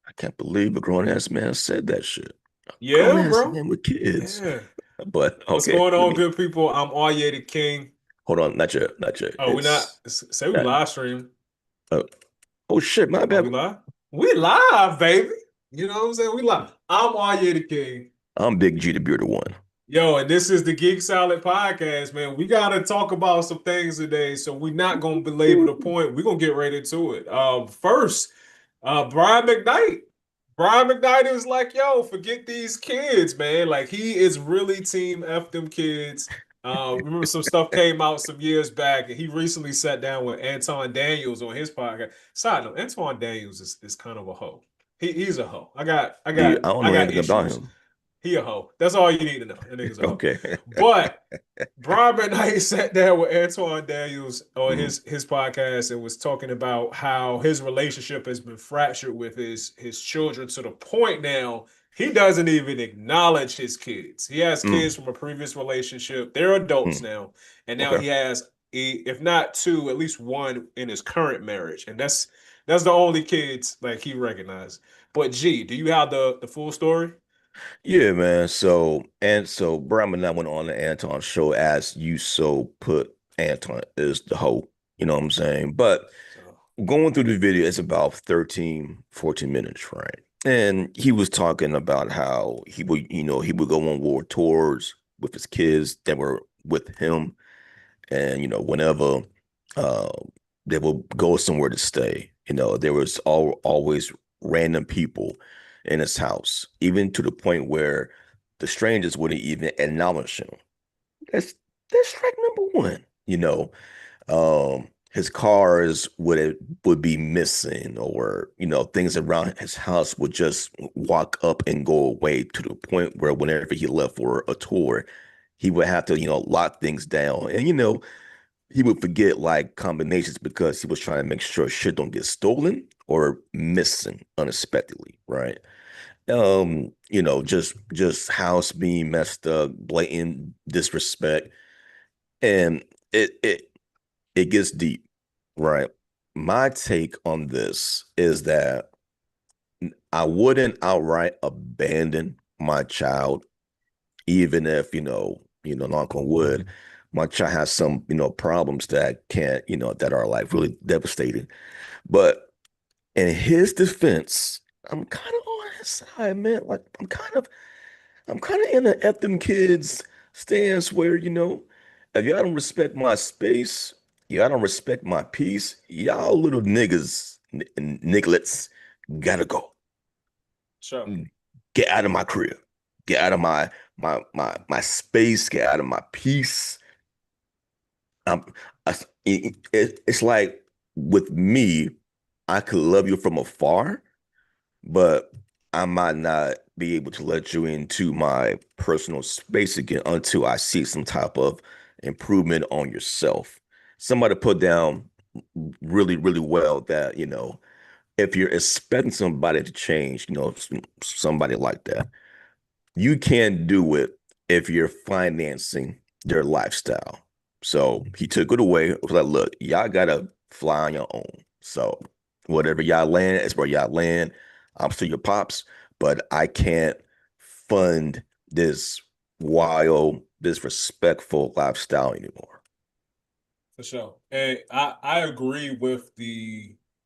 I can't believe a grown ass man said that shit. A grown Yeah, ass bro. man with kids. Yeah. But What's okay, going let on, me good people? I'm Arye the King. hold on. Not yet. Not yet. Oh, we not It's say we not. live stream. Uh, oh shit, my Are bad. we live? We live, baby. You know what I'm saying? We live. I'm Arye the King. I'm Big G, the bearded one. Yo, and this is the Geek Salad Podcast, man. We gotta talk about some things today, so we're not gonna belabor the point. We're gonna get right into it. First, Brian McKnight. Brian McKnight is like, yo, forget these kids, man. Like he is really team F them kids. Remember some stuff came out some years back, and he recently sat down with Anton Daniels on his podcast. Side note, Anton Daniels is kind of a hoe. He's a hoe. I got I See, got I don't I know got anything about issues. him. He a hoe. That's all you need to know. That nigga's a hoe. Okay. But Brian McKnight sat down with Antoine Daniels on Mhm. his podcast and was talking about how his relationship has been fractured with his children to the point now he doesn't even acknowledge his kids. He has Mm, kids from a previous relationship. They're adults mm. now, and now Okay. he has if not two, at least one in his current marriage, and that's the only kids like he recognized. But G, do you have the full story? Yeah, man. So Bram and I went on the Anton show as you so put Anton is the hoe. You know what I'm saying? But So, going through the video, it's about 13, 14 minutes, right? And he was talking about how he would go on war tours with his kids that were with him. And, whenever uh, they would go somewhere to stay, there was always random people in his house, even to the point where the strangers wouldn't even acknowledge him. That's that's strike number one. His cars would be missing, or things around his house would just walk up and go away to the point where whenever he left for a tour, he would have to lock things down, and he would forget like combinations because he was trying to make sure shit don't get stolen or missing unexpectedly, right? Just house being messed up, blatant disrespect, and it gets deep, right? My take on this is that I wouldn't outright abandon my child, even if, knock on wood, my child has some, problems that can't, that are like really devastating. But in his defense, I'm kind of on his side, man. Like I'm kind of in the F them kids stance where, if y'all don't respect my space, y'all don't respect my peace, y'all little niggas, nigglets, gotta go. sure. Get out of my crib. Get out of my space. Get out of my peace. Um, it's like with me, I could love you from afar, but I might not be able to let you into my personal space again until I see some type of improvement on yourself. Somebody put down really, really well that, if you're expecting somebody to change, somebody like that, you can't do it if you're financing their lifestyle. So he took it away. It was like, look, y'all gotta fly on your own. So whatever y'all land is where y'all land. I'm still your pops, but I can't fund this wild, disrespectful lifestyle anymore. For sure. And I agree with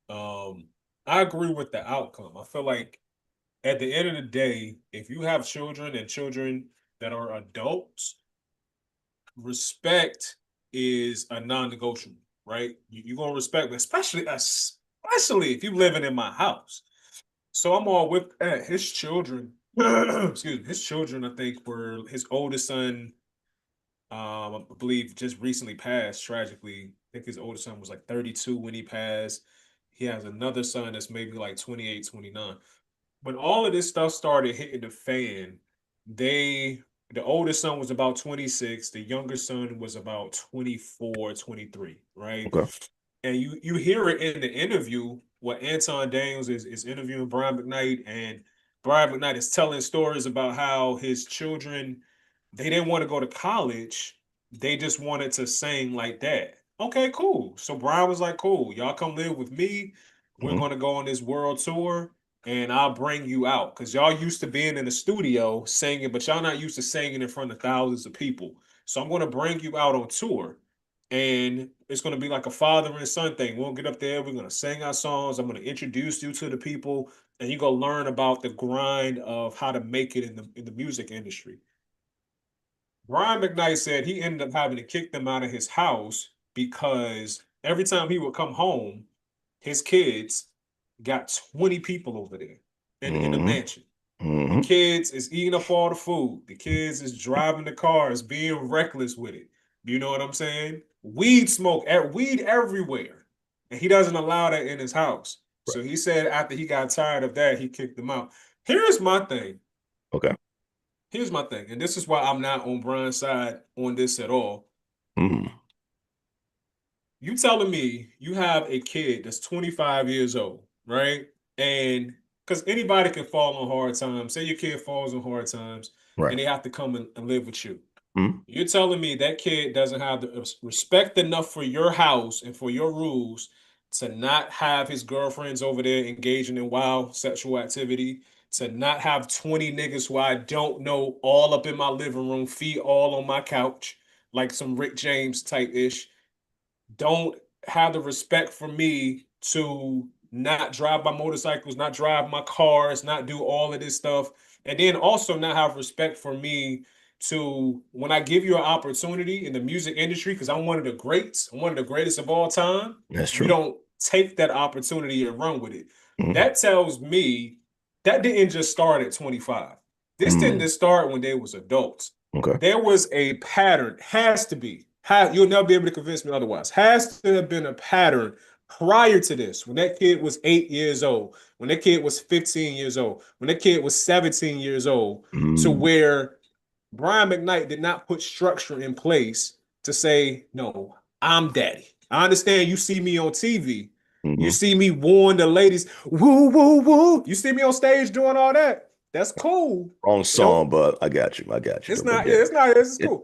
I agree with the outcome. I feel like at the end of the day, if you have children and children that are adults, respect is a non-negotiable, right? You're gonna respect me, especially if you living in my house. So I'm all with his children. Excuse me, his children, I think, were his oldest son. I believe just recently passed tragically. I think his oldest son was like 32 when he passed. He has another son that's maybe like 28, 29. When all of this stuff started hitting the fan, they the oldest son was about 26, the younger son was about 24, 23, right? Okay. And you hear it in the interview what Anton Daniels is interviewing Brian McKnight, and Brian McKnight is telling stories about how his children they didn't want to go to college, they just wanted to sing like that. Okay, cool. So Brian was like, "Cool, y'all come live with me. We're Mhm. gonna go on this world tour." and I'll bring you out because y'all used to being in the studio singing, but y'all not used to singing in front of thousands of people. So I'm going to bring you out on tour, and it's going to be like a father and son thing. We'll get up there, we're going to sing our songs. I'm going to introduce you to the people, and you're going to learn about the grind of how to make it in the music industry. Brian McKnight said he ended up having to kick them out of his house because every time he would come home, his kids got 20 people over there in the Hmm. mansion. The Hmm. kids is eating up all the food. The kids is driving the cars, being reckless with it. You know what I'm saying? Weed smoke, weed everywhere. And he doesn't allow that in his house. So Right. he said after he got tired of that, he kicked them out. Here's my thing. Okay. Here's my thing. And this is why I'm not on Brian's side on this at all. Hmm. You telling me you have a kid that's 25 years old, right? And because anybody can fall on hard times. Say your kid falls on hard times Right. and they have to come and live with you. Hmm. You're telling me that kid doesn't have the respect enough for your house and for your rules to not have his girlfriends over there engaging in wild sexual activity, to not have 20 niggas who I don't know all up in my living room, feet all on my couch, like some Rick James type ish, don't have the respect for me to not drive my motorcycles, not drive my cars, not do all of this stuff, and then also not have respect for me to when I give you an opportunity in the music industry, because I'm one of the greats, I'm one of the greatest of all time, That's you true. don't take that opportunity and run with it. Hmm. That tells me that didn't just start at 25. This didn't Hmm. just start when they was adults. Okay. There was a pattern, has to be. You'll never be able to convince me otherwise. Has to have been a pattern prior to this, when that kid was 8 years old, when that kid was 15 years old, when that kid was 17 years old, to Hmm. where Brian McKnight did not put structure in place to say, no, I'm daddy. I understand you see me on TV. You Hmm. see me warn the ladies, woo, woo, woo. You see me on stage doing all that. That's cool. Wrong But don't, song, but I got you. I got you. it's But not, yeah, yeah. it's not, this is cool.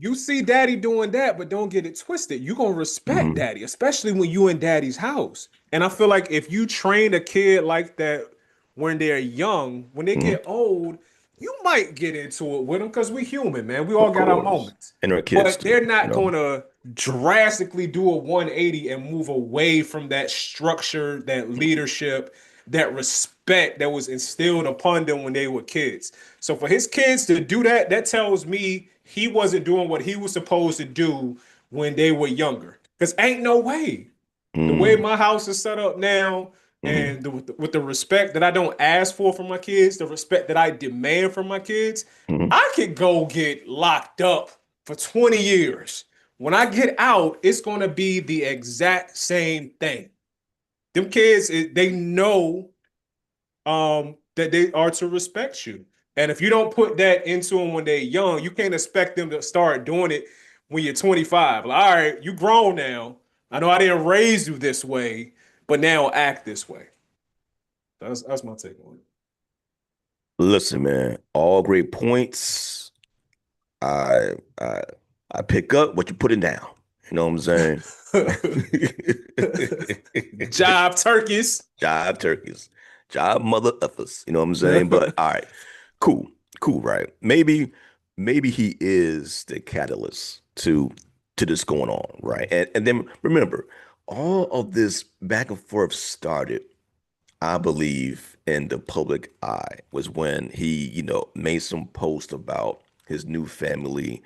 You see daddy doing that, but don't get it twisted. You're gonna respect Hmm. daddy, especially when you in daddy's house. And I feel like if you train a kid like that when they're young, when they Hmm. get old, you might get into it with them because we human, man. We all Of got our course. moments. And our kids But too, they're you not know. gonna drastically do a 180 and move away from that structure, that leadership, that respect that was instilled upon them when they were kids. So for his kids to do that, that tells me he wasn't doing what he was supposed to do when they were younger. Because ain't no way. The way Mm. my house is set up now, Hmm. and with the respect that I don't ask for from my kids, the respect that I demand from my kids, Hmm. I could go get locked up for 20 years. When I get out, it's going to be the exact same thing. Them kids, they know that they are to respect you. And if you don't put that into them when they're young, you can't expect them to start doing it when you're 25. Like, all right, you grown now. I know I didn't raise you this way, but now act this way. That's my take on Listen, man, all great points. I I I pick up what you're putting down. You know what I'm saying? it. Job turkeys. Jive turkeys. Jive mother effers. You know what I'm saying? But all right, cool. Cool, right? Maybe he is the catalyst to this going on, right? And then remember, all of this back and forth started, I believe, in the public eye was when he, made some post about his new family,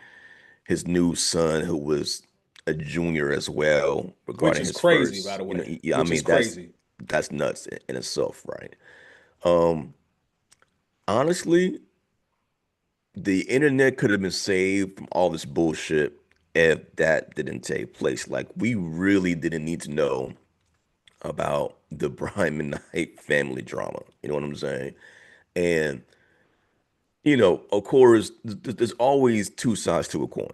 his new son who was a junior as well, Which regarding is his crazy, by first, the way. yeah, I Which is mean crazy. that's nuts in itself, right? Um, Honestly, the internet could have been saved from all this bullshit if that didn't take place. Like we really didn't need to know about the Brian McKnight family drama. You know what I'm saying? And of course, there's always two sides to a coin.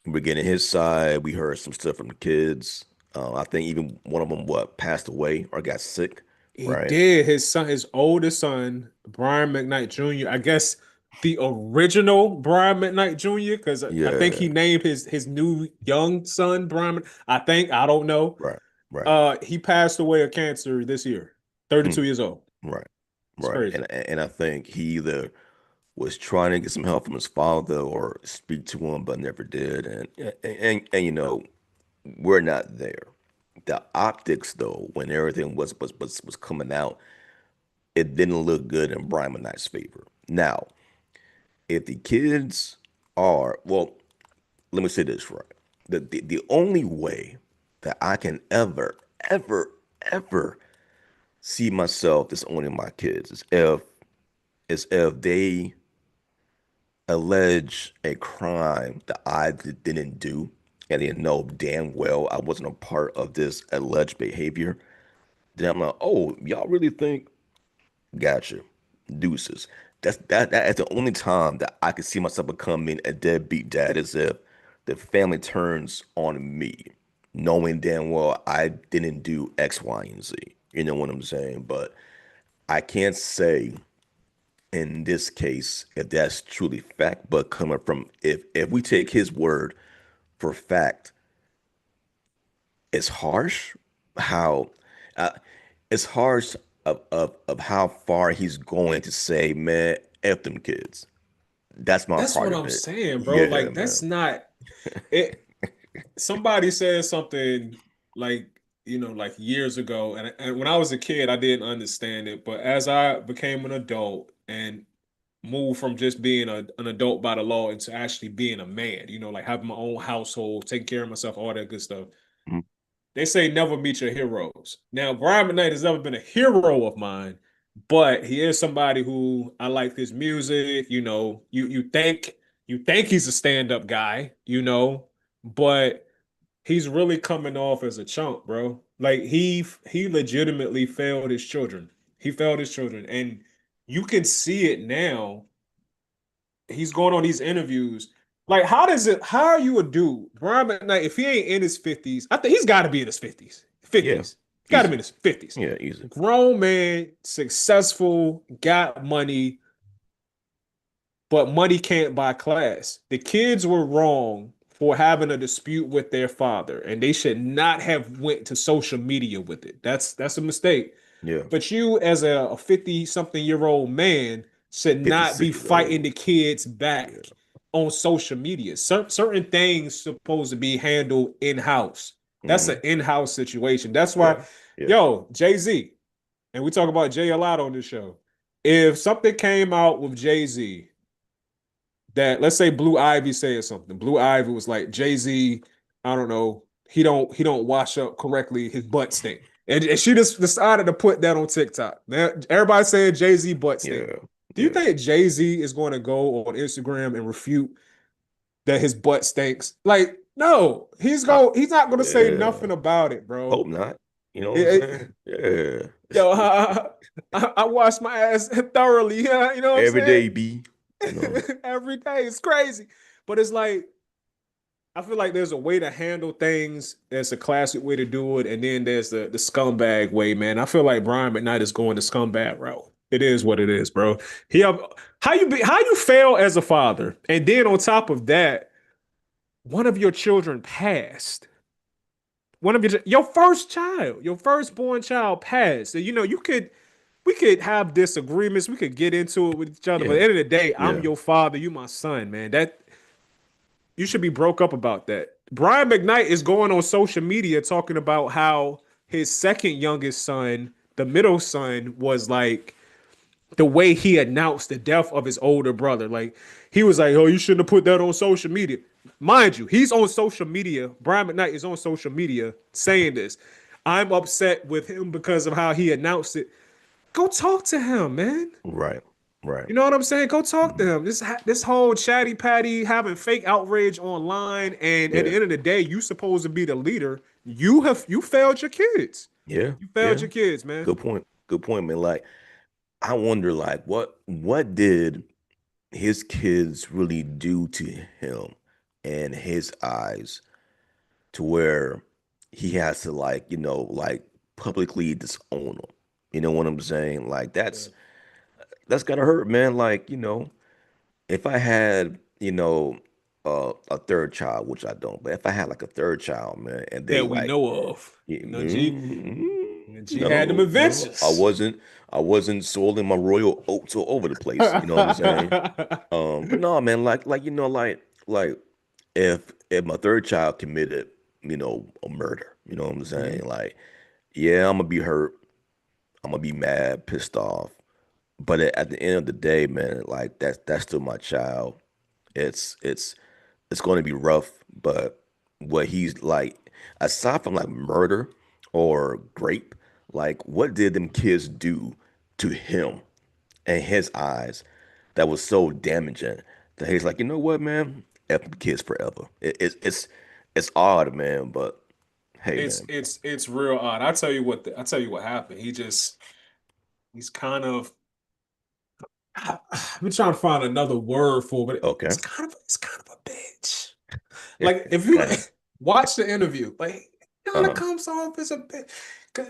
We're getting his side. We heard some stuff from the kids. I think even one of them, passed away or got sick, He right? did. His son, his oldest son, Brian McKnight Jr. I guess the original Brian McKnight Jr. Because I think Yeah, he named his new young son Brian. I think I don't know. right, right. He passed away of cancer this year. 32 Mm, years old. right, It's right. crazy. And I think he either was trying to get some help from his father or speak to him, but never did. And you know, we're not there. The optics, though, when everything was coming out, it didn't look good in Brian McKnight's favor. Now, if the kids are, well, let me say this right. The only way that I can ever see myself disowning my kids is if they allege a crime that I didn't do and they know damn well I wasn't a part of this alleged behavior. Then I'm like, oh, y'all really think? Gotcha. Deuces. That is the only time that I could see myself becoming a deadbeat dad is if the family turns on me, knowing damn well I didn't do X, Y, and Z. You know what I'm saying? But I can't say in this case if that's truly fact, but coming from if we take his word for fact, it's harsh how uh, it's harsh of how far he's going to say, man, F them kids. That's my That's part what of I'm it. saying, bro. Yeah, Like man. that's not it. Somebody said something like, like years ago, and when I was a kid, I didn't understand it. But as I became an adult and moved from just being an adult by the law into actually being a man, like having my own household, taking care of myself, all that good stuff. Mhm. They say never meet your heroes. Now, Brian McKnight has never been a hero of mine, but he is somebody who I like his music. You think he's a stand-up guy, but he's really coming off as a chump, bro. Like he legitimately failed his children. He failed his children, and you can see it now. He's going on these interviews. Like, how are you a dude, Brian McKnight, if he ain't in his 50s? I think he's got to be in his 50s. Yeah, 50s. Got to be easy. in his 50s. Yeah, easy. Grown man, successful, got money, but money can't buy class. The kids were wrong for having a dispute with their father, and they should not have went to social media with it. That's a mistake. Yeah, But you, as a 50 something year old man, should not be 56 years fighting old. the kids Yeah. back on social media. Certain things supposed to be handled in house. That's an Hmm. in house situation. That's why, Yeah. Yeah. yo, Jay Z, and we talk about Jay a lot on this show. If something came out with Jay Z that, let's say Blue Ivy said something. Blue Ivy was like, Jay-Z, I don't know, he don't wash up correctly, his butt stink. And she just decided to put that on TikTok. Now, everybody saying Jay-Z butt stink. Yeah. Do you Yeah. think Jay-Z is going to go on Instagram and refute that his butt stinks? Like, no, I, he's not gonna say yeah. nothing about it, bro. Hope not. You know what I'm It, saying? Yeah. yo, I wash my ass thoroughly. Yeah, you know what I'm Every saying? day, B. You know. Every day. It's crazy. But it's like, I feel like there's a way to handle things. There's a classic way to do it, and then there's the scumbag way, man. I feel like Brian McKnight is going the scumbag route. It is what it is, bro. He have, how you fail as a father, and then on top of that, one of your children passed. One of your first child, your firstborn child passed. So we could have disagreements, we could get into it with each other, but at Yeah. the end of the day, I'm Yeah. your father, you my son, man. That you should be broke up about that. Brian McKnight is going on social media talking about how his second youngest son, the middle son, was like the way he announced the death of his older brother. Like he was like, "Oh, you shouldn't have put that on social media." Mind you, he's on social media. Brian McKnight is on social media saying this. I'm upset with him because of how he announced it. Go talk to him, man. Right. Right. You know what I'm saying? Go talk Mhm. to him. This whole chatty patty having fake outrage online, and at the Yeah. end of the day, you supposed to be the leader. You failed your kids. Yeah. You failed Yeah. your kids, man. Good point. Good point, man. Like, I wonder, like, what did his kids really do to him and his eyes to where he has to like publicly disown them. You know what I'm saying? Like Yeah. that's gotta hurt, man. Like, if I had, a third child, which I don't, but if I had like a third child, man, and they That we like know of. yeah, You know, G. And she had them No, adventures. I wasn't soiling my royal oats all over the place. You know what I'm saying? But no, man, like if my third child committed, a murder, you know what I'm saying? Mhm. Like, yeah, I'm gonna be hurt, I'm gonna be mad, pissed off. But at the end of the day, man, like that's still my child. It's it's it's going to be rough, but what he's like, aside from like murder or rape, like what did them kids do to him and his eyes that was so damaging that he's like, you know what, man, F them kids forever. It's odd, man, but hey, man, It's real odd. I tell you what happened. He's kind of I've been trying to find another word for it, but okay, it's kind of a bitch. Like if you kind of, watch the interview, like it kind of uh-huh, comes off as a bit.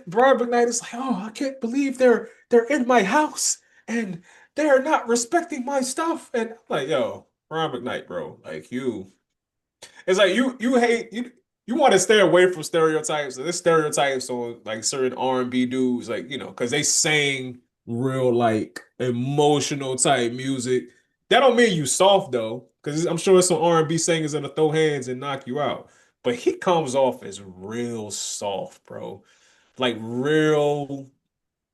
Brian McKnight is like, oh, I can't believe they're in my house and they're not respecting my stuff. And I'm like, yo, Brian McKnight, bro, like it's like you hate you want to stay away from stereotypes. And there's stereotypes on like certain R&B dudes, like because they sing real like emotional type music. That don't mean you soft though, because I'm sure some R&B singers that'll throw hands and knock you out. But he comes off as real soft, bro. Like real,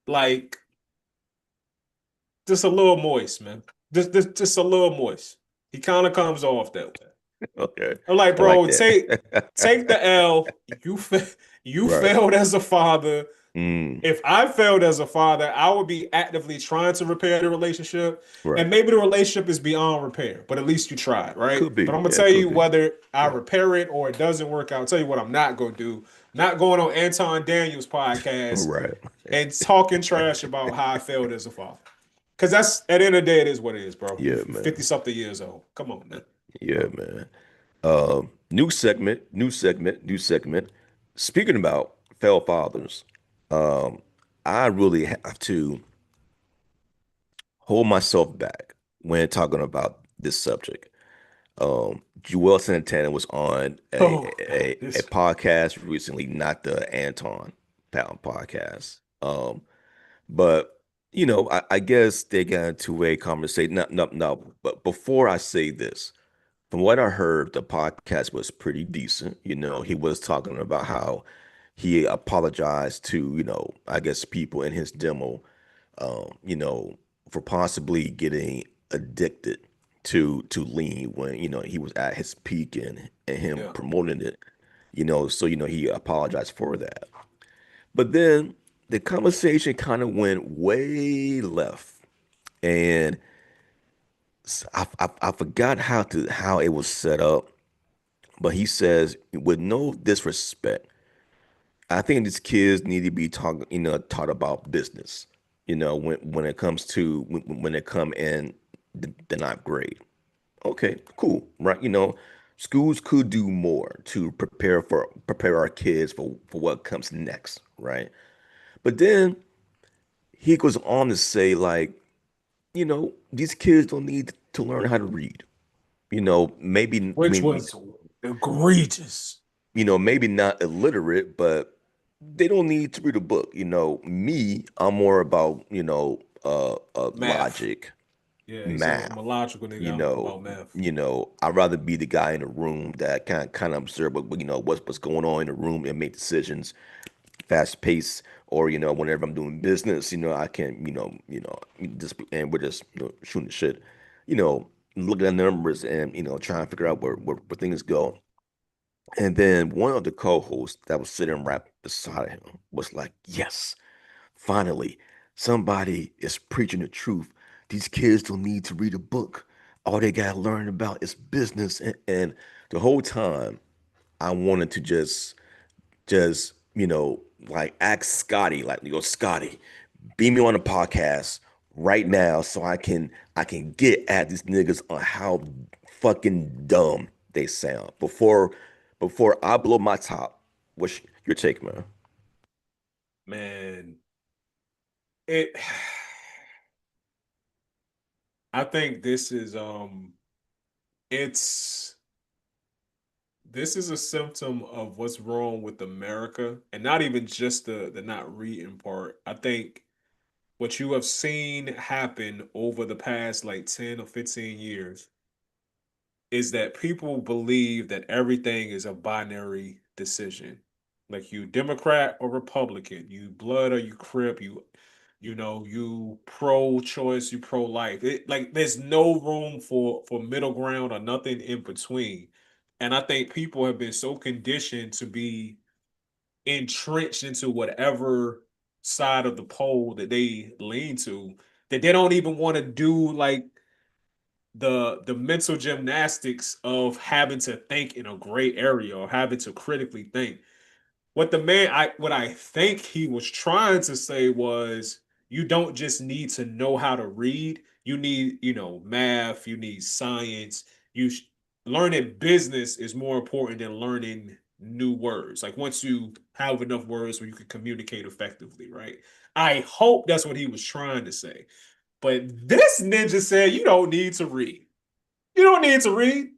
like just a little moist, man. Just a little moist. He kind of comes off that way. okay, I'm like, I like bro, that. take the L. You Right. failed as a father. Mm, If I failed as a father, I would be actively trying to repair the relationship. right. And maybe the relationship is beyond repair, but at least you tried, right? Could But be. I'm gonna Yeah, tell could you be. whether I Right. repair it or it doesn't work out. I'll tell you what I'm not gonna do. Not going on Anton Daniels' podcast Right. and talking trash about how I failed as a father. Because that's at the end of the day, it is what it is, bro. You Yeah, 50 man. something years old. Come on, man. Yeah, man. New segment, new segment, new segment. Speaking about failed fathers, um, I really have to hold myself back when talking about this subject. Joel Santana was on Oh God, a this podcast recently, not the Anton Pound podcast. But I guess they got into a conversation. No, no, no. But before I say this, from what I heard, the podcast was pretty decent. He was talking about how he apologized to, I guess people in his demo, um, you know, for possibly getting addicted to lean when, he was at his peak and him yeah. promoting it, so he apologized for that. But then the conversation kind of went way left. And I forgot how it was set up. But he says, with no disrespect, I think these kids need to be taught about business. When it comes to when they come in the ninth grade. Okay, cool, right? Schools could do more to prepare our kids for what comes next, right? But then he goes on to say, like, these kids don't need to learn how to read. Maybe Which was egregious. maybe not illiterate, but they don't need to read a book. Me, I'm more about, Math. logic, Yeah, he said I'm a math. logical You nigga. I'm know, about math. I'd rather be the guy in the room that kind of observe what's going on in the room and make decisions fast pace, or whenever I'm doing business, I can just and we're just shooting the shit, you know looking at numbers and trying to figure out where things go. And then one of the co-hosts that was sitting right beside him was like, yes, finally somebody is preaching the truth. These kids don't need to read a book. All they gotta learn about is business. And the whole time I wanted to just like ask Scotty, like, Scotty, beam me on the podcast right now so I can get at these niggas on how fucking dumb they sound before I blow my top. What's your take, man? Man, it I think this is it's this is a symptom of what's wrong with America, and not even just the not reading part. I think what you have seen happen over the past like 10 or 15 years is that people believe that everything is a binary decision. Like you Democrat or Republican, you blood or you crip, you pro choice, you pro life. It like there's no room for middle ground or nothing in between. And I think people have been so conditioned to be entrenched into whatever side of the pole that they lean to that they don't even want to do like the mental gymnastics of having to think in a gray area or having to critically think. What I think he was trying to say was you don't just need to know how to read. You need, math, you need science. Learning business is more important than learning new words. Like once you have enough words where you can communicate effectively, right? I hope that's what he was trying to say. But this ninja said you don't need to read. You don't need to read.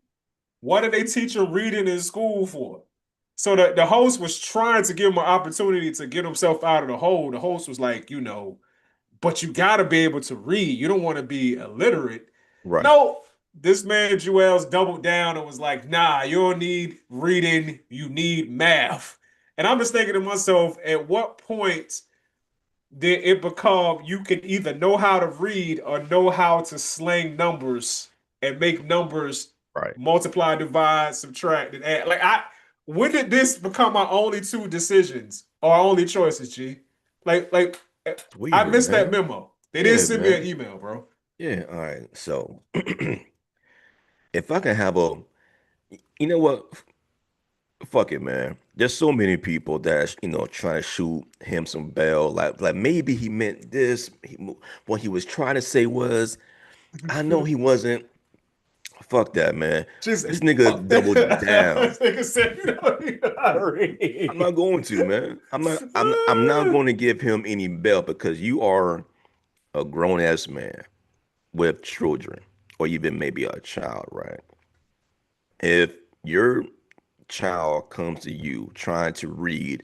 What did they teach him reading in school for? So the host was trying to give him an opportunity to get himself out of the hole. The host was like, but you got to be able to read. You don't want to be illiterate. Right. No, this man Jewels doubled down and was like, nah, you don't need reading. You need math. And I'm just thinking to myself, at what point did it become you can either know how to read or know how to slang numbers and make numbers Right. multiply, divide, subtract, and add? When did this become our only two decisions or only choices, G? Like It's I weird, missed that man. memo. They didn't Yeah, send me an man. email, bro. Yeah, all right. So if I can have a, you know what? Fuck it, man. There's so many people that's, trying to shoot him some bail. Like maybe he meant this. What he was trying to say was, I know he wasn't. Fuck that, man. Just This nigga fuck that. doubled down. Nigga said you don't even know how to I'm not read. going to, man. I'm not going to give him any bail because you are a grown ass man with children, or even maybe a child, right? If your child comes to you trying to read,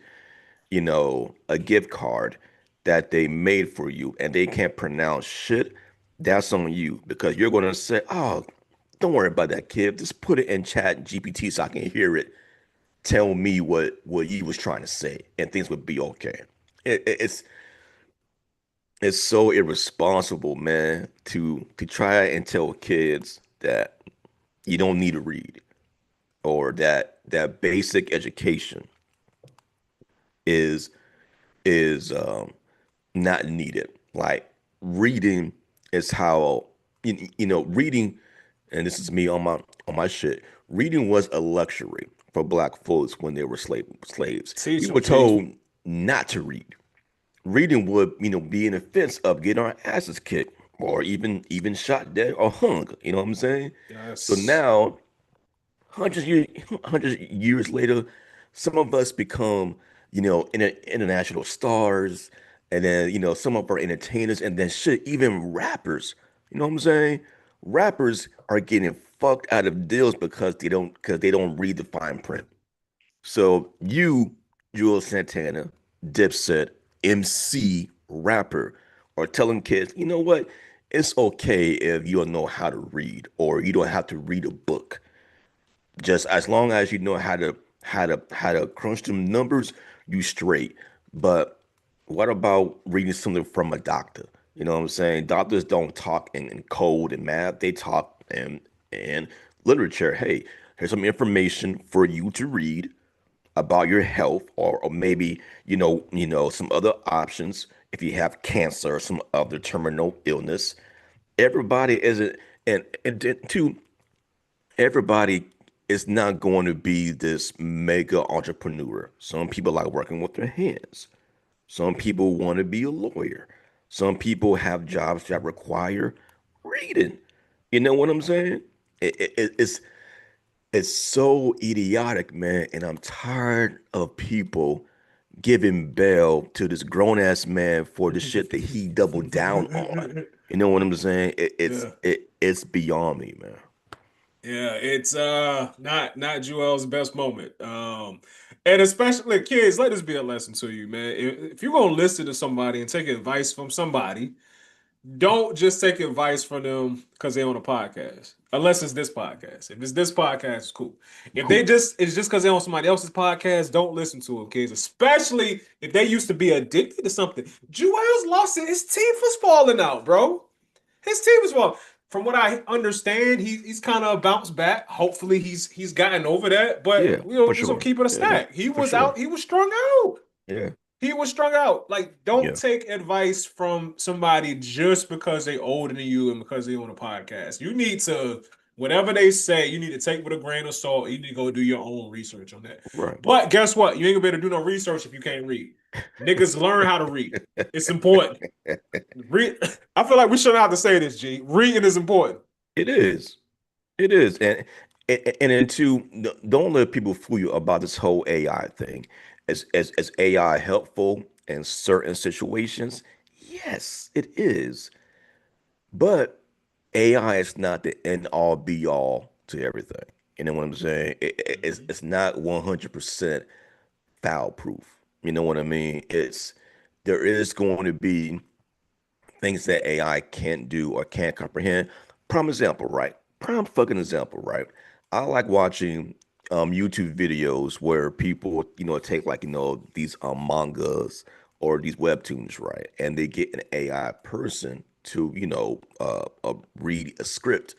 a gift card that they made for you and they can't pronounce shit, that's on you because you're going to say, oh, don't worry about that kid. Just put it in chat GPT so I can hear it. Tell me what you was trying to say and things would be okay. It's so irresponsible, man, to try and tell kids that you don't need to read or that basic education is is not needed. Like reading is how reading, and this is me on my shit. Reading was a luxury for black folks when they were slaves. We Teach were him, teach told him. not to read. Reading would, be an offense of getting our asses kicked or even shot dead or hung. You know what I'm saying? So Yes. now hundreds of years later, some of us become, international stars, and then some of our entertainers, and then shit, even rappers. You know what I'm saying? Rappers are getting fucked out of deals because they don't read the fine print. So you, Jules Santana, Dipset, MC, rapper, are telling kids, you know what? It's okay if you don't know how to read or you don't have to read a book. Just as long as you know how to crunch them numbers, you straight. But what about reading something from a doctor? You know what I'm saying? Doctors don't talk in code and math. They talk in literature. Hey, here's some information for you to read about your health or maybe some other options if you have cancer or some other terminal illness. Everybody isn't and two everybody is not going to be this mega entrepreneur. Some people like working with their hands. Some people want to be a lawyer. Some people have jobs that require reading. You know what I'm saying? It's so idiotic, man. And I'm tired of people giving bail to this grown ass man for the shit that he doubled down on. You know what I'm saying? Yeah. It's beyond me, man. Yeah, it's not Joel's best moment. And especially kids, let this be a lesson to you, man. If you're gonna listen to somebody and take advice from somebody, don't just take advice from them because they're on a podcast. Unless it's this podcast. If it's this podcast, it's cool. If they Cool. just it's just because they're on somebody else's podcast, don't listen to them, kids. Especially if they used to be addicted to something. Joel's lost it. His teeth was falling out, bro. His team was well. From what I understand, he's kind of bounced back. Hopefully, he's gotten over that. But Yeah, for we're gonna sure. keep it a Yeah, stack. He for was sure. out. He was strung out. Yeah, He was strung out. Like, don't yeah, take advice from somebody just because they older than you and because they on a podcast. You need to, whatever they say, you need to take with a grain of salt. You need to go do your own research on that. right. But guess what? You ain't gonna be able to do no research if you can't read. Niggas learn how to read. It's important. Read. I feel like we shouldn't have to say this, G. Reading is important. It is. It is. And then two, don't let people fool you about this whole AI thing. As AI helpful in certain situations? Yes, it is. But AI is not the end all be all to everything. You know what I'm saying? Mhm. It's not 100% foul proof. You know what I mean? There is going to be things that AI can't do or can't comprehend. Prime example, right? Prime fucking example, right? I like watching YouTube videos where people, take like, these mangas or these webtoons, right? And they get an AI person to, read a script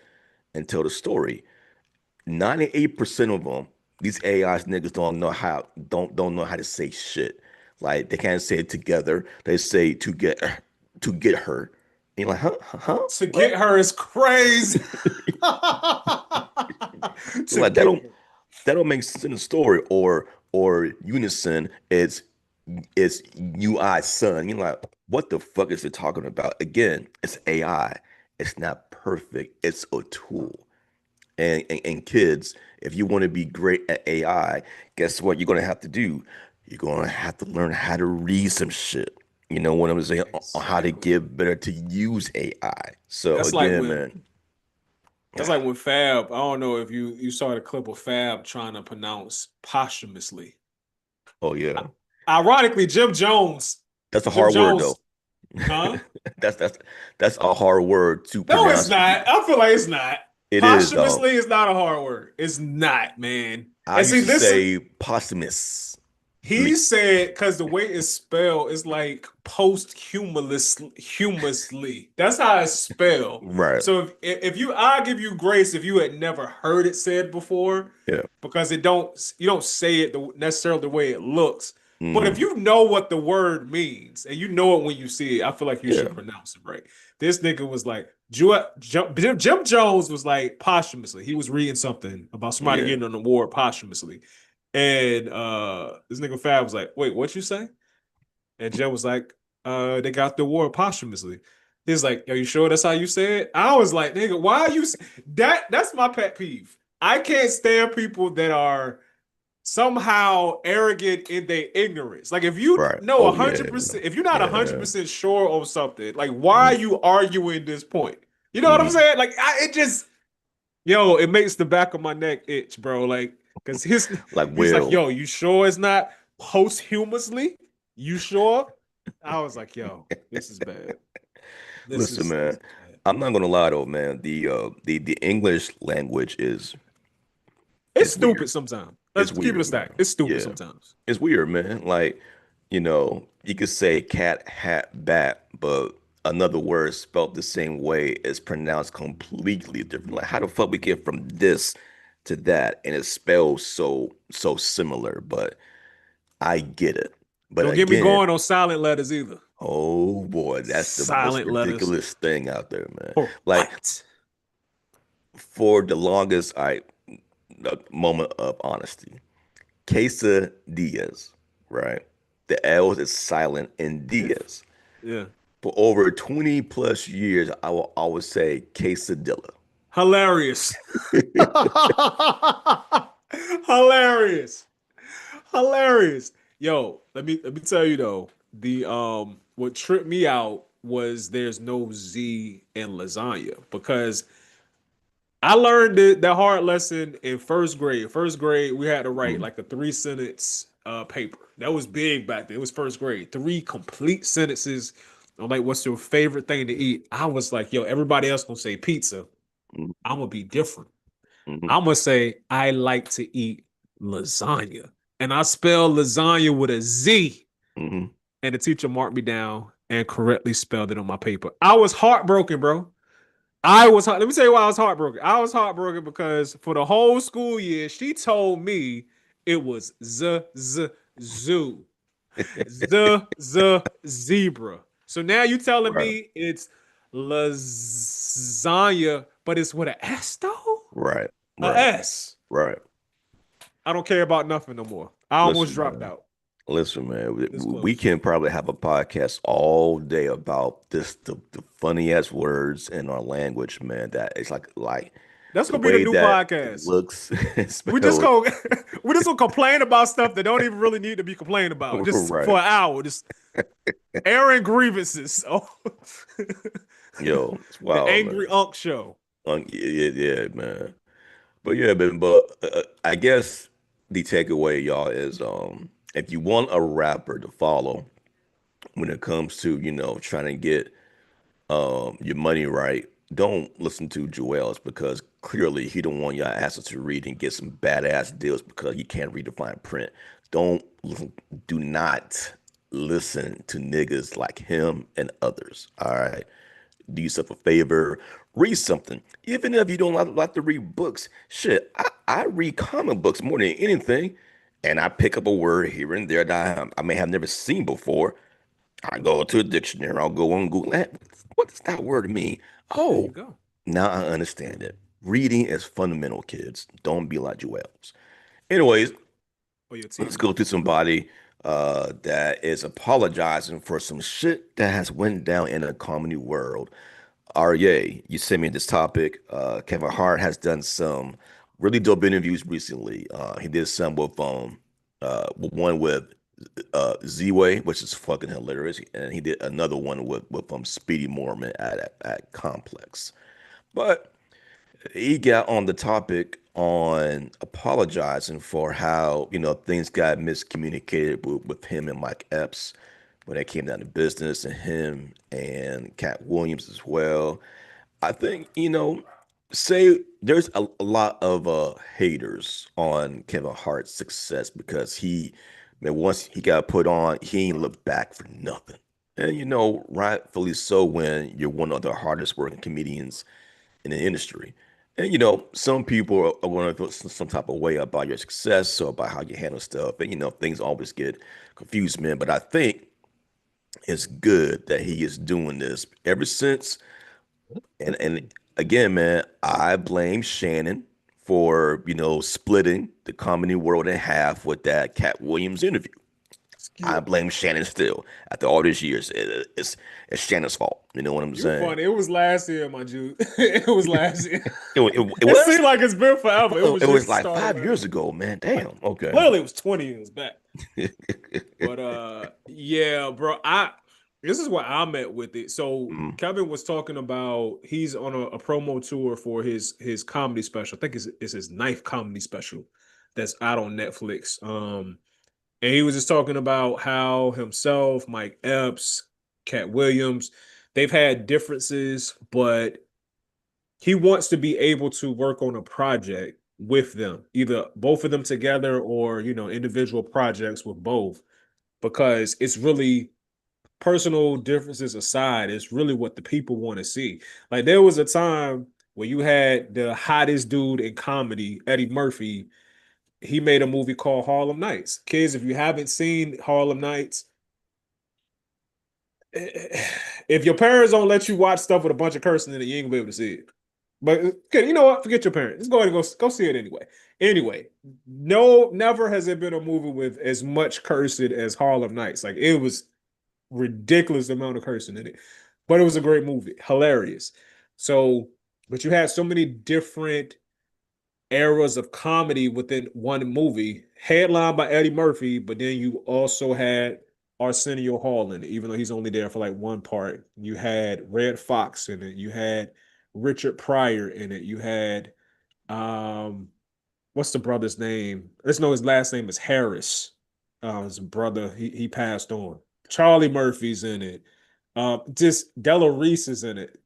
and tell the story. 98% of them, these AIs niggas don't know how to say shit. Like they can't say it together. They say to get her. And you're like, To what? get her is crazy. You're To like get her. that don't make sense in the story. Or unison it's UI son. You're like, what the fuck is it talking about? Again, it's AI. It's not perfect. It's a tool. And kids, if you want to be great at AI, guess what you're gonna have to do? You're gonna have to learn how to read some shit. You know what I'm saying? On how to Exactly. get better to use AI. So That's like again, when man. that's like when Fab, I don't know if you saw the clip of Fab trying to pronounce posthumously. Oh yeah, Ironically, that's a Jim hard word though. Jones, huh? That's that's that's a hard word to No, it's pronounce. not. I feel like it's not. It is, dog. Posthumously is not a hard word. It's not, man. I And see, used to this is say posthumously. he said because the way it's spelled is like posthumously. That's how it's spelled. Right. So if you, I give you grace if you had never heard it said before, Yeah. because you don't say it necessarily the way it looks. But if Hmm. you know what the word means and you know it when you see it, I feel like you Yeah. should pronounce it right. This nigga was like Jim Jones was like posthumously. He was reading something about somebody Yeah. getting an award posthumously. And this nigga Fab was like, wait, what you say? And Joe was like, they got the award posthumously. He's like, are you sure that's how you say it? I was like, nigga, why are you that's my pet peeve. I can't stand people that are somehow arrogant in their ignorance. Like if you Right. know Oh yeah. 100%, if you're not Yeah. 100% sure on something, like why are Mm-hmm. you arguing this point? You know what I'm Mm-hmm. saying? Like it just yo, it makes the back of my neck itch, bro. Like, cause Like, he's like, well, yo, you sure it's not posthumously? You sure? I was like, yo, this is bad. listen, This man. is bad. I'm not gonna lie though, man. The English language It's is weird. stupid sometimes. It's Let's keep it a weird, man. stack. It's stupid Yeah, sometimes. it's weird, man. Like, you could say cat, hat, bat, but another word spelled the same way is pronounced completely different. Like, how the fuck we get from this to that, and it's spelled so similar? But I get it. But Don't get me again, going on silent letters either. oh boy, that's the most Silent letters. ridiculous thing out there, man. For Like what? for the longest, a moment of honesty. Quesadillas, right? The L's is silent in If Diaz. yeah. For over 20 plus years, I will always say quesadilla. Hilarious. Hilarious. Hilarious. Yo, let me tell you though, the what tripped me out was there's no Z in lasagna because I learned the hard lesson in first grade. First grade, we had to write Mhm, like a 3 sentence paper. That was big back then. It was first grade. Three complete sentences on like what's your favorite thing to eat. I was like, yo, everybody else gonna say pizza. mhm, I'm gonna be different. mhm, I'm gonna say I like to eat lasagna. And I spell lasagna with a Z. mhm. And the teacher marked me down and correctly spelled it on my paper. I was heartbroken, bro. Let me tell you why I was heartbroken. I was heartbroken because for the whole school year, she told me it was zoo, zebra. So now you telling Right, me it's lasagna, but it's with an S though? right, A right, S. right. I don't care about nothing no more. I almost Listen, dropped man. out. Listen, man. This We close. can probably have a podcast all day about the funny ass words in our language, man. That it's like That's the gonna be the way new that it podcast. looks We just spelled. go we just gonna complain about stuff that don't even really need to be complained about. Just for Right. an hour. Just airing grievances. Oh, Yo, it's the wild, angry man. Unk show. Yeah, man. But yeah, man, but I guess the takeaway, y'all, is if you want a rapper to follow when it comes to, trying to get your money right, don't listen to Joel's because clearly he don't want your asses to read and get some badass deals because he can't read the fine print. Don't listen, do not listen to niggas like him and others. All right. Do yourself a favor, read something. Even if you don't like to read books, shit, I read comic books more than anything. And I pick up a word here and there that I may have never seen before. I go to a dictionary, I'll go on Google. What does that word mean? There you Oh, go. now I understand it. Reading is fundamental, kids. Don't be like Joel's. Anyways, Or your let's go to teammates. somebody that is apologizing for some shit that has went down in the comedy world. RA, you sent me this topic. Kevin Hart has done some really dope interviews recently. He did some one with Z-Way, which is fucking hilarious, and he did another one with Speedy Morman at Complex. But he got on the topic on apologizing for how, things got miscommunicated with him and Mike Epps when it came down to business and him and Cat Williams as well. I think, say there's a lot of haters on Kevin Hart's success because man, once he got put on, he ain't looked back for nothing. And rightfully so when you're one of the hardest working comedians in the industry. And some people are going to feel some type of way about your success or about how you handle stuff. And things always get confused, man. But I think it's good that he is doing this ever since. And again, man, I blame Shannon for, splitting the comedy world in half with that Cat Williams interview. I Skip. blame Shannon still. After all these years, it's Shannon's fault. You know what I'm You saying? funny. It was last year, my Jew. It was last year. It It was? seemed like it's been forever. It was It was just the like start of 5 years last year. ago, man. Like Damn. Okay. clearly it was 20 years back. But yeah, bro. I This is where I'm at with it. So Mhm. Kevin was talking about he's on a promo tour for his comedy special. I think it's his ninth comedy special that's out on Netflix. And he was just talking about how himself, Mike Epps, Cat Williams, they've had differences, but he wants to be able to work on a project with them, either both of them together or individual projects with both, because it's really personal differences aside, it's really what the people want to see. Like there was a time where you had the hottest dude in comedy, Eddie Murphy. He made a movie called Harlem Nights. Kids, if you haven't seen Harlem Nights, if your parents don't let you watch stuff with a bunch of cursing in it, you ain't gonna be able to see it. But okay, you know what? Forget your parents. Just go ahead and go see it anyway. Anyway, no, never has there been a movie with as much cursing as Harlem Nights. Like it was ridiculous amount of cursing in it, but it was a great movie, hilarious. So, but you had so many different eras of comedy within one movie, headlined by Eddie Murphy, but then you also had Arsenio Hall in it, even though he's only there for like one part. You had Red Fox in it. You had Richard Pryor in it. You had um what's the brother's name? Let's know his last name is Harris. His brother, he passed on. Charlie Murphy's in it. Just Della Reese is in it.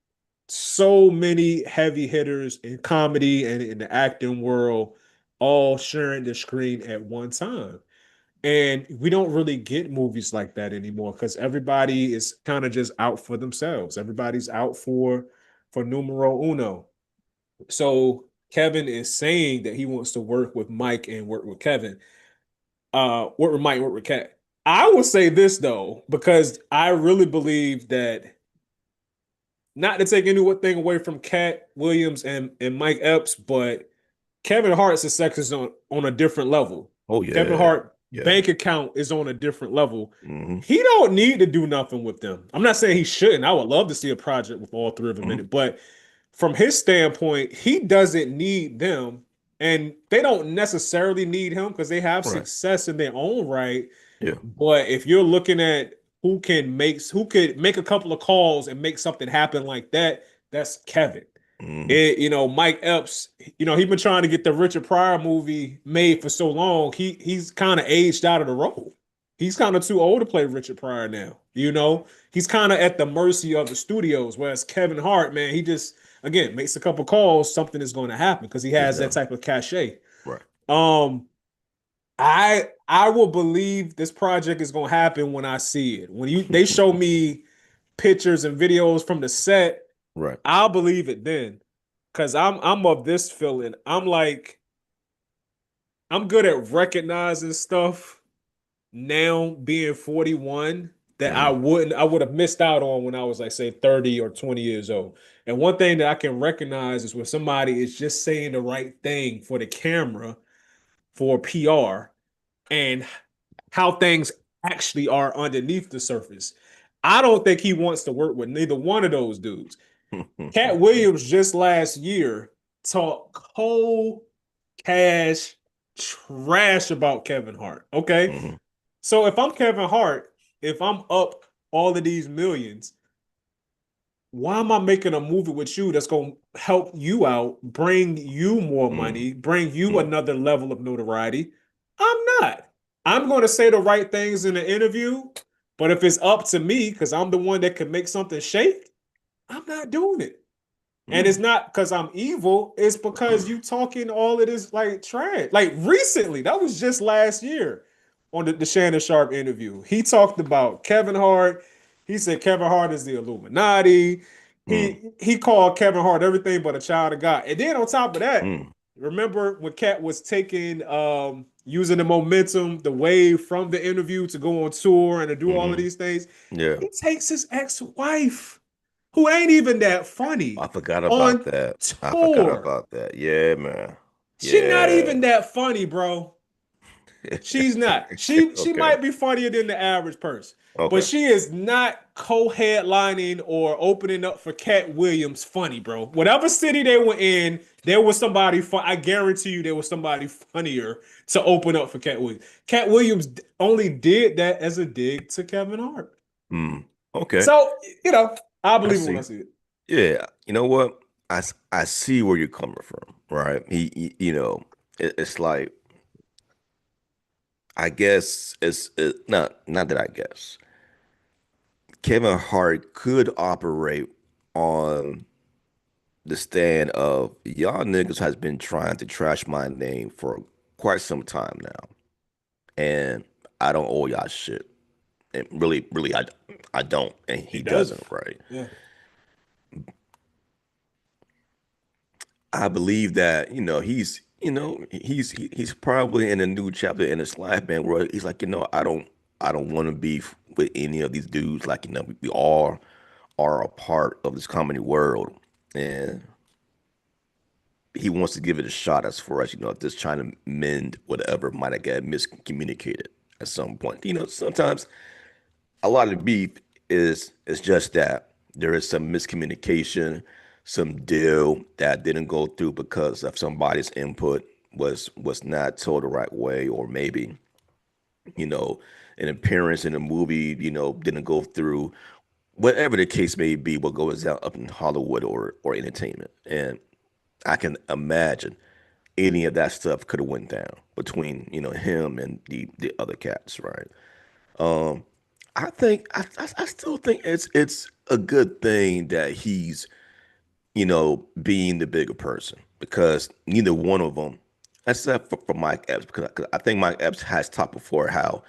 So many heavy hitters in comedy and in the acting world all sharing the screen at one time. And we don't really get movies like that anymore because everybody is kind of just out for themselves. Everybody's out for numero uno. So Kevin is saying that he wants to work with Mike and work with Kevin. Work with Mike, work with Cat. I will say this though, because I really believe that not to take anything away from Cat Williams and Mike Epps, but Kevin Hart's success is on a different level. Oh Kevin yeah, Hart yeah. bank account is on a different level. Hmm. He don't need to do nothing with them. I'm not saying he shouldn't. I would love to see a project with all three of them in Hmm. it, but from his standpoint, he doesn't need them, and they don't necessarily need him because they have Right. success in their own right. Yeah. But if you're looking at who could make a couple of calls and make something happen like that, that's Kevin. Hmm. Mike Epps, he's been trying to get the Richard Pryor movie made for so long. He's kind of aged out of the role. He's kind of too old to play Richard Pryor now. He's kind of at the mercy of the studios. Whereas Kevin Hart, man, he just again makes a couple calls, something is going to happen because he has that Exactly. type of cachet. Right. Um, I will believe this project is going to happen when I see it. When they show me pictures and videos from the set, Right. I'll believe it then. Cause I'm of this feeling. I'm like, I'm good at recognizing stuff now being 41 that Hmm. I would have missed out on when I was like say 30 or 20 years old. And one thing that I can recognize is when somebody is just saying the right thing for the camera for PR and how things actually are underneath the surface. I don't think he wants to work with neither one of those dudes. Cat Williams just last year talked cold cash trash about Kevin Hart. Okay. Hmm. So if I'm Kevin Hart, if I'm up all of these millions, why am I making a movie with you that's going to help you out, bring you more Hmm. money, bring you Hmm. another level of notoriety? I'm not. I'm going to say the right things in the interview, but if it's up to me, because I'm the one that can make something shake, I'm not doing it. And it's Hmm. not because I'm evil, it's because you talking all of this like trash. Like recently, that was just last year on the Shannon Sharp interview. He talked about Kevin Hart. He said Kevin Hart is the Illuminati. Hmm. He called Kevin Hart everything but a child of God. And then on top of that, Hmm. remember when Cat was taking using the momentum, the wave from the interview to go on tour and to do all of Hmm. these things, Yeah. he takes his ex-wife who ain't even that I funny, forgot about on that. I forgot tour. about that. Yeah, man. She not Yeah. even that funny, bro. She's not. She Okay. might be funnier than the average person, but Okay. she is not co-headlining or opening up for Cat Williams funny, bro. Whatever city they were in, there was somebody fun. I guarantee you there was somebody funnier to open up for Cat Williams. Cat Williams only did that as a dig to Kevin Hart. Hmm. Okay. So, I I believe it when I see. see it. Yeah. You know what? I see where you're coming from, right? It's like I guess not that I guess. Kevin Hart could operate on the stand of y'all niggas has been trying to trash my name for quite some time now, and I don't owe y'all shit. And really, really, I don't, and He he doesn't. doesn't, right? Yeah. I believe that, he's probably in a new chapter in his life, man, where he's like, I don't want to be with any of these dudes. Like, we all are a part of this comedy world, and he wants to give it a shot as far as, just trying to mend whatever might have got miscommunicated at some point. Sometimes a lot of beef is just that. There is some miscommunication, some deal that didn't go through because of somebody's input was not told the right way, or maybe, you know, an appearance in a movie, didn't go through whatever the case may be, what goes down up in Hollywood or entertainment, and I can imagine any of that stuff could have went down between him and the other cats, right? Um, I think I still think it's a good thing that he's being the bigger person because neither one of them, except for Mike Epps, because I think Mike Epps has talked before how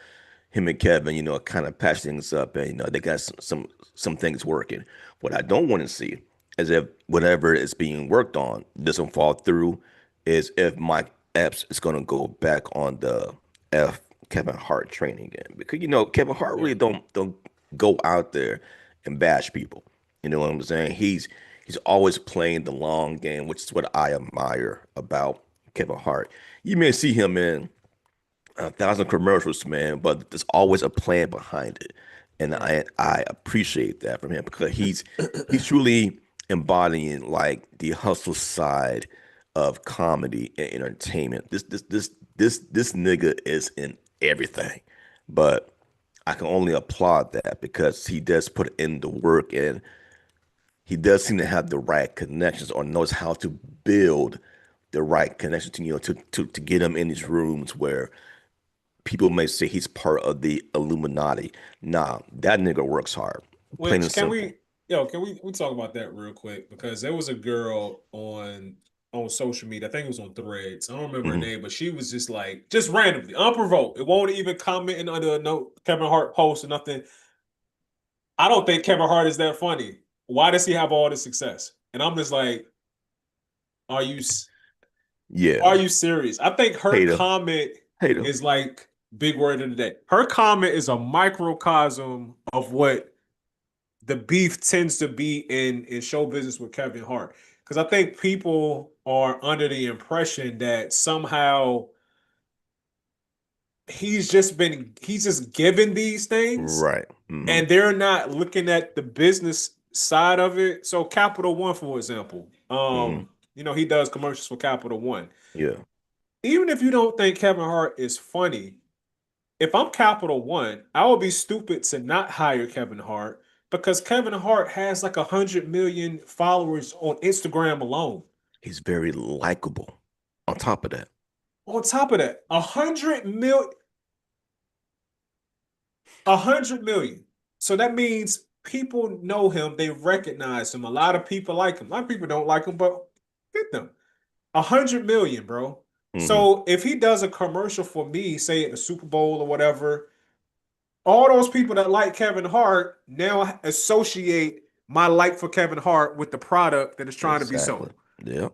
him and Kevin, kind of patch things up and they got some things working. What I don't want to see is if whatever is being worked on doesn't fall through, is if Mike Epps is going to go back on the F Kevin Hart training again because Kevin Hart Yeah. really don't go out there and bash people. You know what I'm saying? He's always playing the long game, which is what I admire about Kevin Hart. You may see him in 1,000 commercials, man, but there's always a plan behind it, and Right. I appreciate that from him because he's truly embodying like the hustle side of comedy and entertainment. This nigga is in everything, but I can only applaud that because he does put in the work and he does seem to have the right connections or knows how to build the right connections to to get him in these rooms where people may say he's part of the Illuminati. Nah, that nigga works hard, plain and Which can simple. we, can we talk about that real quick? Because there was a girl on social media. I think it was on Threads. I don't remember her Hmm. name, but she was just like just randomly, unprovoked. It won't even comment under a no Kevin Hart post or nothing. I don't think Kevin Hart is that funny. Why does he have all this success? And I'm just like, are you Yeah, are you serious? I think her hater, comment hater. is like big word of the day. Her comment is a microcosm of what the beef tends to be in show business with Kevin Hart. Because I think people are under the impression that somehow he's just given these things Right. Hmm. and they're not looking at the business side of it. So Capital One, for example, Hmm. he does commercials for Capital One. Yeah. Even if you don't think Kevin Hart is funny, if I'm Capital One, I would be stupid to not hire Kevin Hart because Kevin Hart has like 100 million followers on Instagram alone. He's very likable. On top of that, On top of that, 100 million. So that means people know him, they recognize him. A lot of people like him. A lot of people don't like him, but get them. 100 million, bro. hmm So if he does a commercial for me, say at the Super Bowl or whatever, all those people that like Kevin Hart now associate my like for Kevin Hart with the product that is trying to be exactly. sold. Yep.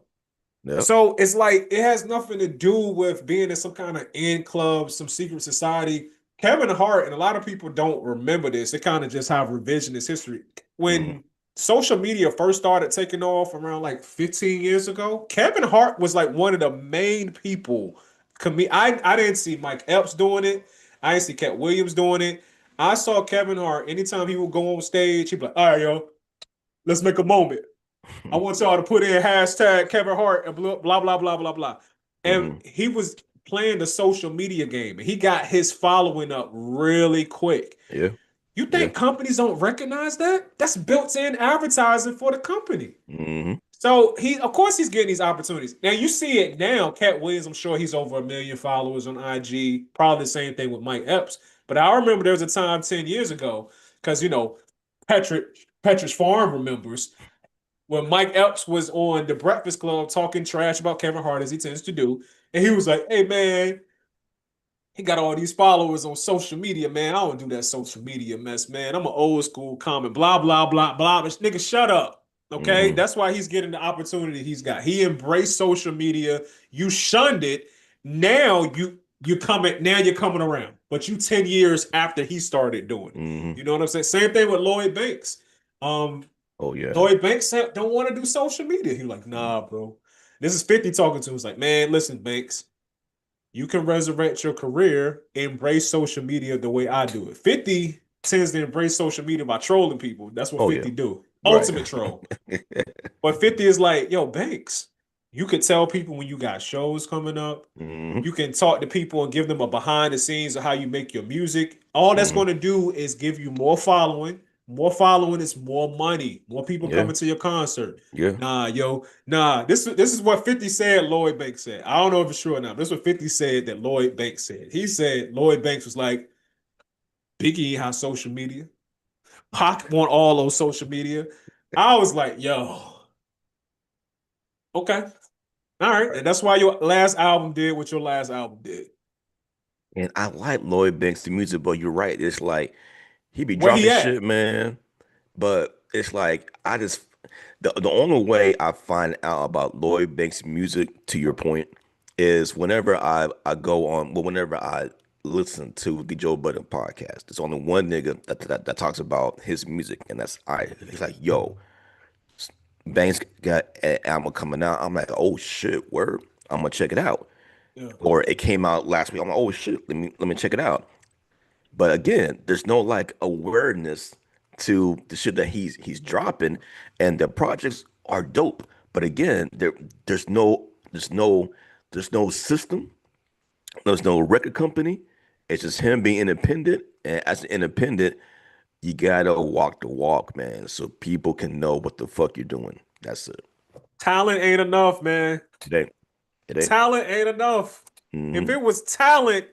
Yep. So it's like it has nothing to do with being in some kind of in club, some secret society. Kevin Hart, and a lot of people don't remember this. They kind of just have revisionist history. Hmm. When social media first started taking off around like 15 years ago, Kevin Hart was like one of the main people. I didn't see Mike Epps doing it. I didn't see Cat Williams doing it. I saw Kevin Hart anytime he would go on stage, he'd be like, all right, yo, let's make a moment. I want y'all to put in hashtag Kevin Hart and blah blah blah blah blah blah. And Hmm. he was playing the social media game and he got his following up really quick. Yeah. You Yeah. think companies don't recognize that? That's built-in advertising for the company. Hmm. So of course, he's getting these opportunities. Now you see it now. Cat Williams, I'm sure he's over 1 million followers on IG. Probably the same thing with Mike Epps. But I remember there was a time 10 years ago, because Petrish Farm remembers when Mike Epps was on the Breakfast Club talking trash about Kevin Hart as he tends to do, and he was like, "Hey man, he got all these followers on social media, man. I don't do that social media mess, man. I'm an old school comment, blah blah blah blah." But nigga, shut up. Okay, Hmm. that's why he's getting the opportunity he's got. He embraced social media. You shunned it. Now you're coming around. But you 10 years after he started doing it. Hmm. You know what I'm saying? Same thing with Lloyd Banks. Um, Oh yeah. Lloyd Banks said, don't want to do social media. He like, nah, bro. This is 50 talking to him. He's like, man, listen, Banks, you can resurrect your career, embrace social media the way I do it. 50 tends to embrace social media by trolling people. That's what Oh yeah. 50 do. Right. Ultimate troll. But 50 is like, yo, Banks, you could tell people when you got shows coming up. Hmm. You can talk to people and give them a behind the scenes of how you make your music. All that's Hmm. going to do is give you more following, More following is more money. More people Yeah, coming to your concert. yeah. Nah, yo, nah. This is what 50 said. Lloyd Banks said. I don't know if it's true or not. This is what 50 said that Lloyd Banks said. He said Lloyd Banks was like, Biggie has social media. Pac want all those social media. I was like, yo, okay, all right, and that's why your last album did what your last album did. And I like Lloyd Banks' the music, but you're right. It's like he be Where he dropping at? shit, man. But it's like I just the only way I find out about Lloyd Banks' music, to your point, is whenever I go on, well, whenever I listen to the Joe Budden podcast. There's only one nigga that talks about his music, and that's I. He's like, yo, Banks got an album coming out. I'm like, oh shit, word. I'm gonna check it out. Yeah. Or it came out last week. I'm like, oh shit, let me check it out. But again, there's no like awareness to the shit that he's dropping, and the projects are dope. But again, there's no system, there's no record company. It's just him being independent, and as an independent, you gotta walk the walk, man, so people can know what the fuck you're doing. That's it. Talent ain't enough, man. It ain't. It ain't. Talent ain't enough. If Hmm. it was talent,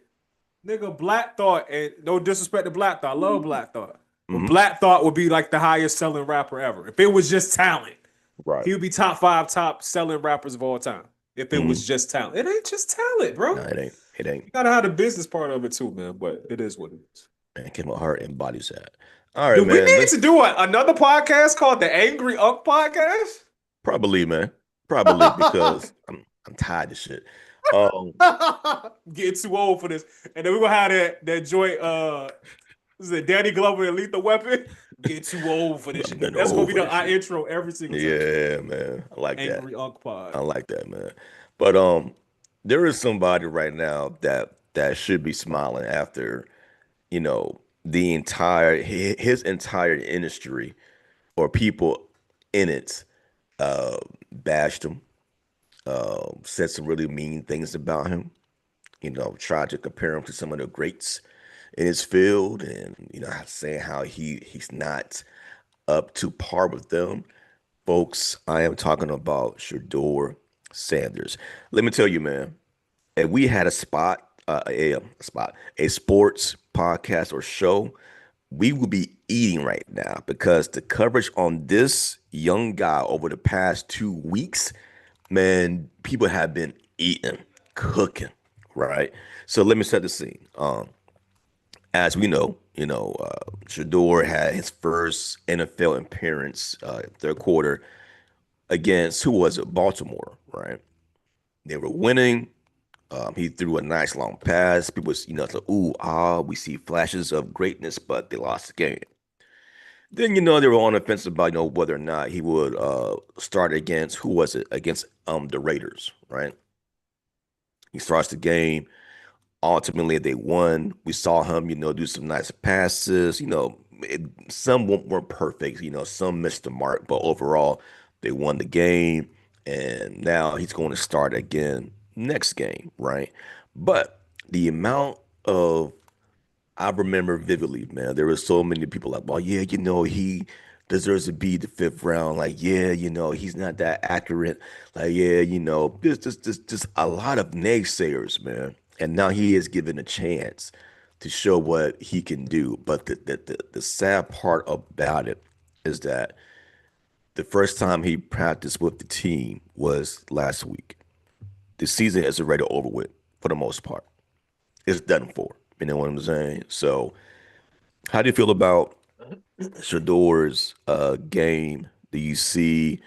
nigga, Black Thought, and no disrespect to Black Thought, I love Black Thought, but Hmm. Black Thought would be like the highest selling rapper ever. If it was just talent, Right. he would be top five top selling rappers of all time. If it Hmm. was just talent, it ain't just talent, No, bro. it ain't. It ain't. You gotta have the business part of it too, man. But it is what it is. And Kevin Hart embodies that. All right, Do we man. need Let's to do another podcast called the Angry Unk Podcast? probably, man. Probably because I'm tired of shit. Um, Getting too old for this. And then we're gonna have that joint is it Danny Glover and Lethal Weapon? Get too old for this I'm shit. getting That's gonna old be for the this our shit. intro every single time. Yeah, man. I like that. Angry Unk Pod. I like that, man. But there is somebody right now that should be smiling after, the entire his entire industry or people in it bashed him, said some really mean things about him, tried to compare him to some of the greats in his field, and saying how he's not up to par with them. Folks, I am talking about Shador Sanders. Let me tell you, man, if we had a spot, a sports podcast or show, we would be eating right now because the coverage on this young guy over the past 2 weeks, man, people have been eating, cooking, right? So let me set the scene. As we know, Shador had his first NFL appearance, third quarter against who was it? Baltimore, right? They were winning. He threw a nice long pass. People was, it's like, ooh, ah, we see flashes of greatness, but they lost the game. Then, they were on the fence about, whether or not he would start against who was it? Against the Raiders, right? He starts the game. Ultimately, they won. We saw him, do some nice passes. Some weren't perfect. Some missed the mark, but overall, they won the game. And now he's going to start again next game, right? But the amount of I remember vividly, man. There were so many people like, well, yeah, he deserves to be the fifth round. Like, yeah, he's not that accurate. Like, yeah, just a lot of naysayers, man. And now he is given a chance to show what he can do. But the sad part about it is that the first time he practiced with the team was last week. The season is already over with for the most part. It's done for. You know what I'm saying? So how do you feel about Shador's game? Do you see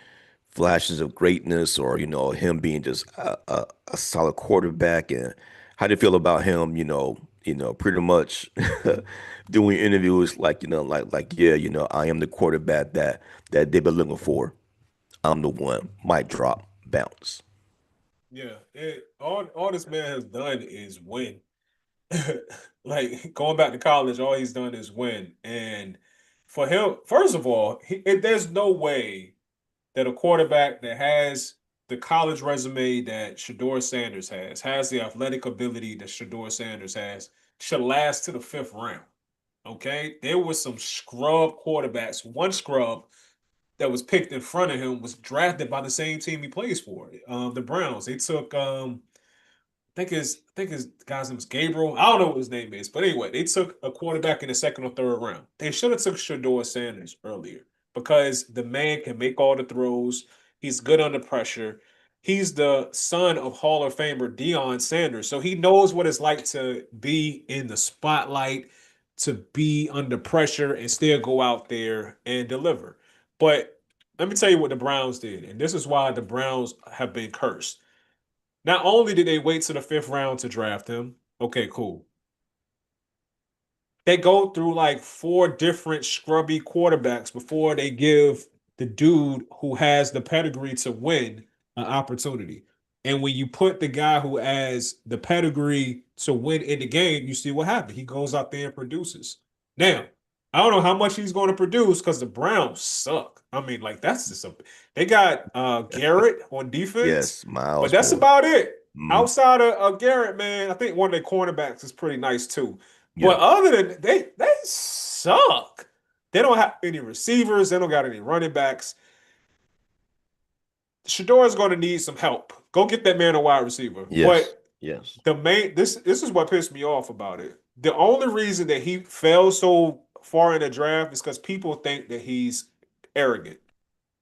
flashes of greatness, or him being just a solid quarterback? And how do you feel about him? Pretty much doing interviews like yeah, I am the quarterback that they've been looking for. I'm the one. Mic drop, bounce. Yeah, all this man has done is win. Like going back to college, all he's done is win. And for him, first of all, there's no way that a quarterback that has the college resume that Shador Sanders has the athletic ability that Shador Sanders has, should last to the fifth round. Okay, there was some scrub quarterbacks. One scrub that was picked in front of him was drafted by the same team he plays for, the Browns. They took I think his guy's name was Gabriel. I don't know what his name is, but anyway, they took a quarterback in the second or third round. They should have took Shador Sanders earlier because the man can make all the throws. He's good under pressure. He's the son of Hall of Famer Deion Sanders, so he knows what it's like to be in the spotlight, to be under pressure, and still go out there and deliver. But let me tell you what the Browns did, and this is why the Browns have been cursed. Not only did they wait to the fifth round to draft him, okay, cool. They go through like four different scrubby quarterbacks before they give the dude who has the pedigree to win an opportunity. And when you put the guy who has the pedigree to win in the game, you see what happened. He goes out there and produces. Now, I don't know how much he's going to produce because the Browns suck. I mean, like that's just a they got Garrett on defense, Yes, but Miles that's Boy. about it. Hmm. Outside of Garrett, man, I think one of their cornerbacks is pretty nice too. Yeah. But other than they suck. They don't have any receivers. They don't got any running backs. Shador is going to need some help. Go get that man a wide receiver. Yes. But Yes. the main this is what pissed me off about it. The only reason that he fell so far in the draft is because people think that he's arrogant.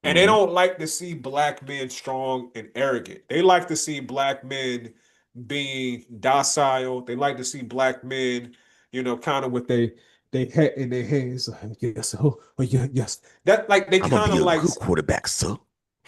And they Hmm. don't like to see black men strong and arrogant. They like to see black men being docile. They like to see black men, kind of with they head in their hands, like, yes, oh yeah, yes. That like they I'm gonna kind be of a like good quarterback, sir.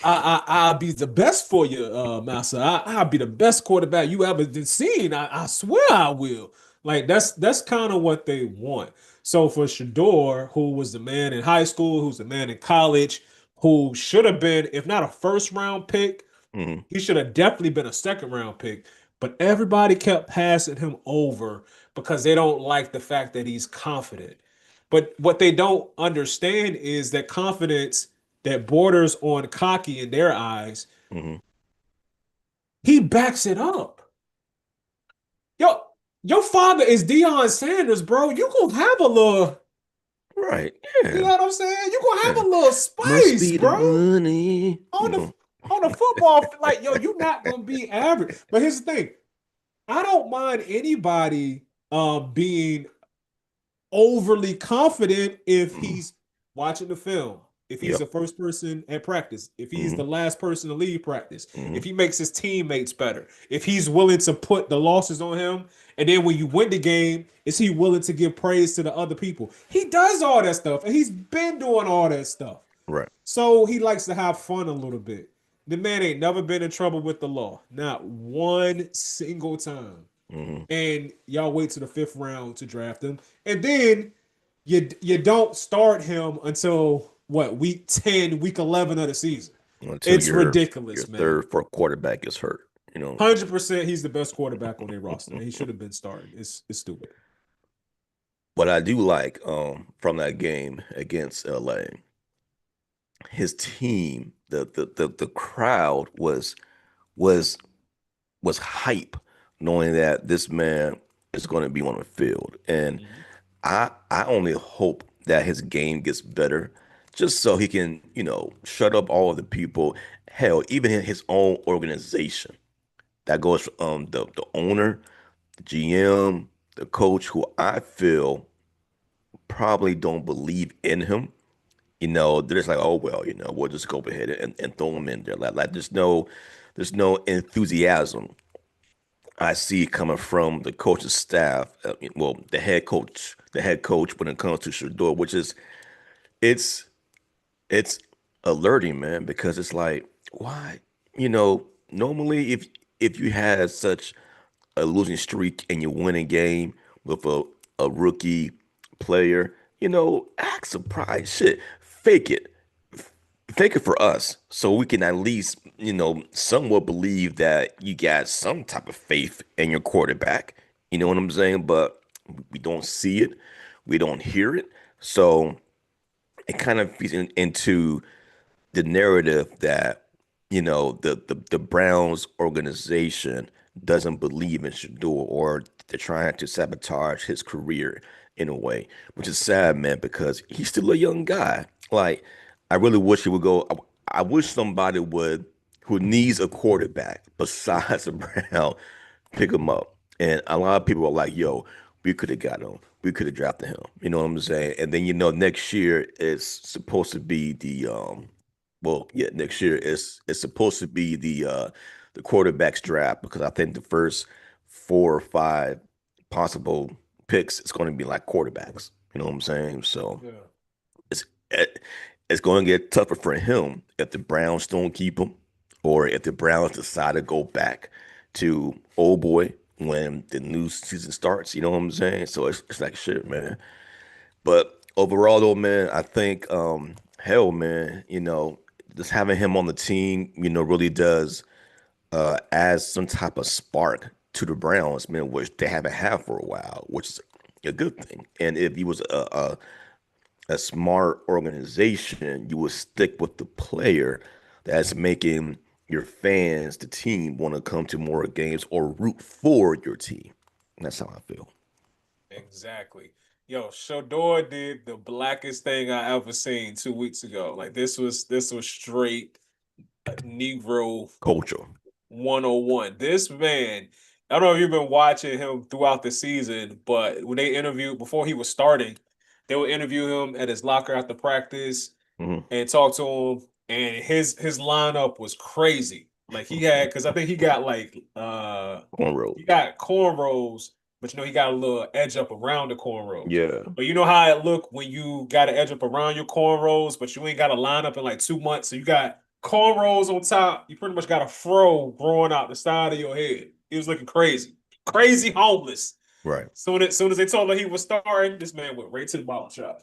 I'll be the best for you, master. I'll be the best quarterback you ever seen. I swear I will. Like that's kind of what they want. So for Shador, who was the man in high school, who's the man in college, who should have been, if not a first round pick, Hmm. he should have definitely been a second round pick. But everybody kept passing him over because they don't like the fact that he's confident. But what they don't understand is that confidence that borders on cocky in their eyes, Hmm. he backs it up. Yo, your father is Deion Sanders, bro. You gonna have a little, Right. you know Yeah. what I'm saying? You gonna have Yeah. a little Must spice, be the bro. money. On the on the like, yo, you're not gonna be average. But here's the thing: I don't mind anybody being overly confident if Hmm. he's watching the film, if he's Yep. the first person at practice, if he's the Hmm. last person to leave practice, if Hmm. he makes his teammates better, if he's willing to put the losses on him, and then when you win the game, is he willing to give praise to the other people? He does all that stuff, and he's been doing all that stuff. Right. So he likes to have fun a little bit. The man ain't never been in trouble with the law, not one single time. Hmm. And y'all wait to the fifth round to draft him, and then you don't start him until what, week 10, week 11 of the season. Until It's your ridiculous, man. third, fourth quarterback is hurt. 100% he's the best quarterback on their roster. He should have been starting. It's stupid. What I do like from that game against LA, his team, the crowd was was hype, knowing that this man is going to be on the field. And Mhm. I only hope that his game gets better, just so he can, shut up all of the people. Hell, even in his own organization. That goes the owner, the GM, the coach, who I feel probably don't believe in him. They're just like, oh well, we'll just go ahead and throw him in there. Like there's no enthusiasm I see coming from the coach's staff. Well, the head coach when it comes to Shador, which is it's it's alerting, man, because it's like, why? Normally if you had such a losing streak and you win a game with a rookie player, act surprised. Shit, fake it. Fake it for us so we can at least, somewhat believe that you got some type of faith in your quarterback. You know what I'm saying? But we don't see it. We don't hear it. So it kind of feeds into the narrative that the Browns organization doesn't believe in Shador, or they're trying to sabotage his career. in a way, which is sad, man, because he's still a young guy. Like, I really wish he would go. I wish somebody would who needs a quarterback besides Brown pick him up. And a lot of people are like, "Yo, we could have got him. We could have drafted him." You know what I'm saying? And then next year is supposed to be well, yeah, next year is supposed to be the quarterbacks draft because I think the first 4 or 5 possible picks is going to be like quarterbacks. You know what I'm saying? So Yeah. it's it's going to get tougher for him if the Browns don't keep him, or if the Browns decide to go back to old boy when the new season starts. You know what I'm saying? So it's like shit, man. But overall, though, man, I think hell, man, just having him on the team, really does add some type of spark to the Browns, man, which they haven't had for a while, which is a good thing. And if he was a smart organization, you would stick with the player that's making your fans, the team, want to come to more games or root for your team. That's how I feel. Exactly. Yo, Shador did the blackest thing I ever seen 2 weeks ago. Like this was straight Negro Culture. 101. This man, I don't know if you've been watching him throughout the season, but when they interviewed before he was starting, they would interview him at his locker after practice Hmm. and talk to him. And his lineup was crazy. Like he had, because I think he got like Cornrow. he got cornrows, but he got a little edge up around the cornrows. Yeah. But you know how it look when you got an edge up around your cornrows, but you ain't got a line up in like 2 months. So you got cornrows on top. You pretty much got a fro growing out the side of your head. He was looking crazy, crazy homeless. Right. Soon as they told him he was starting, this man went right to the barber shop.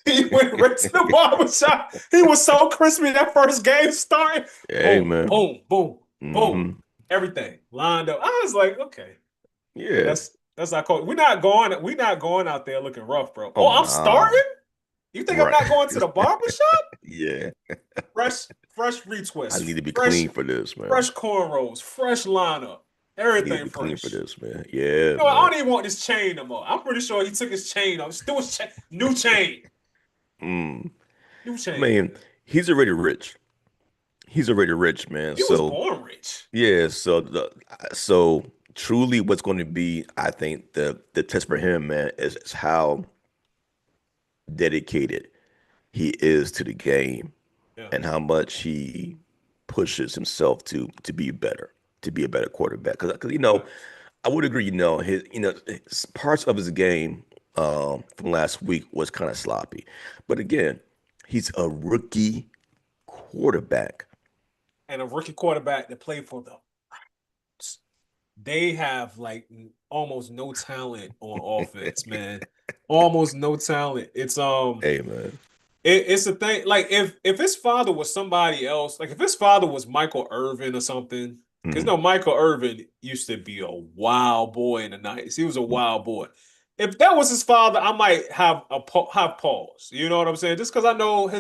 He went right to the barber shop. He was so crispy that first game starting. Hey, Boom, man. boom, boom, boom. Hmm. Everything lined up. I was like, okay, Yeah. that's not cool. We're not going out there looking rough, bro. Oh, Oh, I'm nah. starting? You think I'm Right. not going to the barber shop? Yeah. Fresh I need retwist, to be fresh clean for this, man. fresh cornrows, fresh lineup, I need to everything be clean for fresh. this, man. Yeah, You know what? I man. don't even want this chain no more. I'm pretty sure he took his chain off. Still his chain, new chain, Mm. new I chain. mean, he's already rich. He's already rich, man. He was So born rich. yeah, so truly what's going to be, I think, the test for him, man, is how dedicated he is to the game Yeah, and how much he pushes himself to be better, to be a better quarterback. Because facts. I would agree, his parts of his game from last week was kind of sloppy. But again, he's a rookie quarterback. And a rookie quarterback that played for the they have like almost no talent on offense, man. Almost no talent. Hey, man. It's a thing. Like if his father was somebody else, like if his father was Michael Irvin or something, because Mhm. Michael Irvin used to be a wild boy in the nineties. He was a wild boy. If that was his father, I might have pause. You know what I'm saying? Just because I know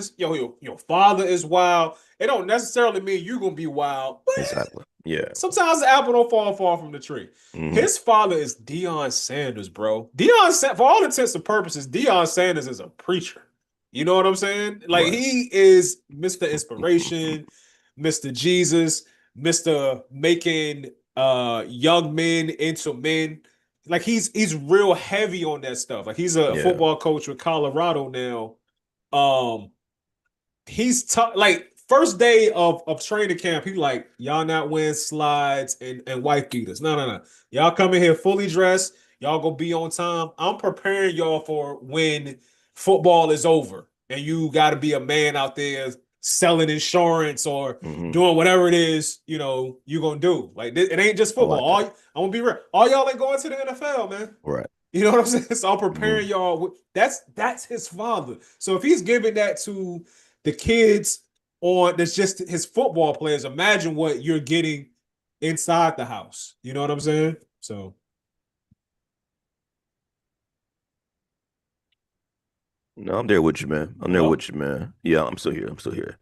your father is wild, it don't necessarily mean you're gonna be wild. But Exactly. Yeah. sometimes the apple don't fall far from the tree. Hmm. His father is Deion Sanders, bro. For all intents and purposes, Deion Sanders is a preacher. You know what I'm saying? Like Right. he is Mr. Inspiration, Mr. Jesus, Mr. Making young men into men. Like he's real heavy on that stuff. Like he's a Yeah. football coach with Colorado now. Um, he's tough. Like first day of training camp, he like y'all not wearing slides and wife beaters. No, no, no. Y'all come in here fully dressed. Y'all gonna be on time. I'm preparing y'all for when football is over and you got to be a man out there selling insurance or Hmm. doing whatever it is you gonna do. Like it ain't just I football. like that. I'm gonna be real. All y'all ain't going to the NFL, man. Right. You know what I'm saying? So I'm Hmm. preparing y'all. That's his father. So if he's giving that to the kids on that's just his football players, imagine what you're getting inside the house. You know what I'm saying? So No, I'm there with you, man. I'm there hello. with you, man. Yeah, I'm still here. I'm still here.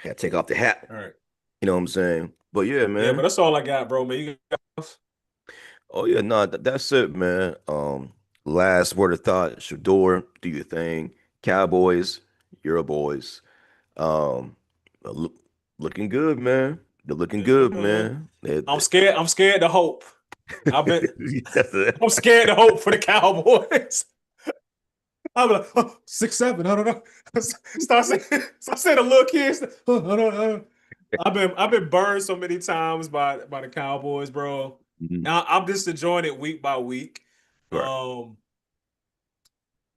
Gotta take off the hat. All right. You know what I'm saying? But yeah, Yeah, but man. that's all I got, bro. Man, you got Oh yeah, no, that's it, man. last word of thought, Shador, do your thing. Cowboys, your boys. Um, look, looking good, man. They're looking Yeah, good, man. man. I'm scared. I'm scared to hope. I've been. That's it. I'm scared to hope for the Cowboys. I'm like, oh, 6'7". I don't know. Start saying the little kids. Oh, I don't. I've been burned so many times by the Cowboys, bro. Mhm. I'm just enjoying it week by week. Right. Um,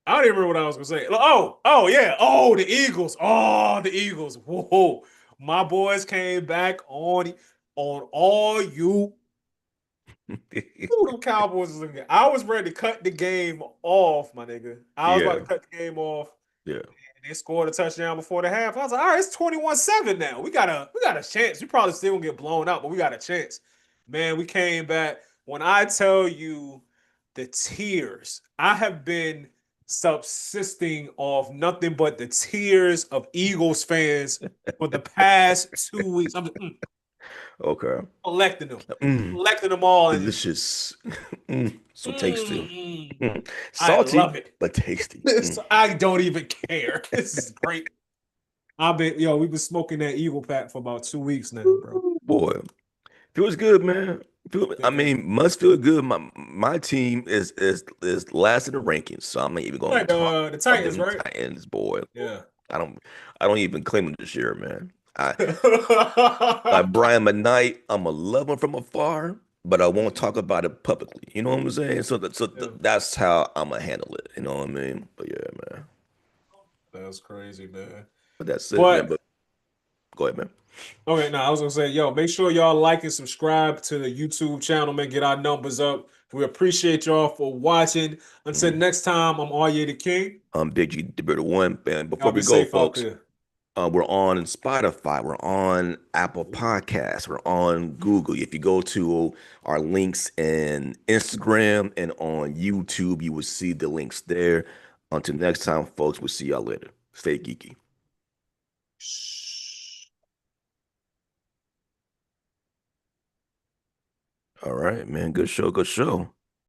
I don't even remember what I was gonna say. Oh yeah. Oh, the Eagles. Oh, the Eagles. Whoa, my boys came back on all you. Ooh, them Cowboys is looking good. I was ready to cut the game off, my nigga. I was about Yeah, to cut the game off. yeah. And they scored a touchdown before the half. I was like, all right, it's 21-7 now. We got a chance. We probably still gonna get blown out, but we got a chance. Man, we came back. When I tell you the tears, I have been subsisting off nothing but the tears of Eagles fans for the past 2 weeks. I'm just, Okay. collecting them, Mm, collecting them all, and delicious. So tasty. mm, Mm. I love Salty, it. but tasty. Mm. So I don't even care. This is great. We've been smoking that Eagle Pack for about 2 weeks now, bro. Ooh, boy. Feels good, man. I Man. mean, must feel good. My team is last in the rankings, so I'm not even gonna Like talk the of Titans, them right? Titans, boy. Yeah. I don't I don't even claim them this year, man. Like Brian McKnight, I'ma love him from afar, but I won't talk about it publicly. You know what I'm saying? Yeah. That's how I'm gonna handle it. You know what I mean? But yeah, man. That's crazy, man. But that's it, man. But But go ahead, man. okay, now I was gonna say, yo, make sure y'all like and subscribe to the YouTube channel, man. Get our numbers up. We appreciate y'all for watching. Until Mhm. next time, I'm Arya the King. Big G, the better one. And before Y'all we be go, safe out folks. there. We're on Spotify. We're on Apple Podcasts. We're on Google. If you go to our links in Instagram and on YouTube, you will see the links there. Until next time, folks, we'll see y'all later. Stay geeky. All right, man. Good show. Good show.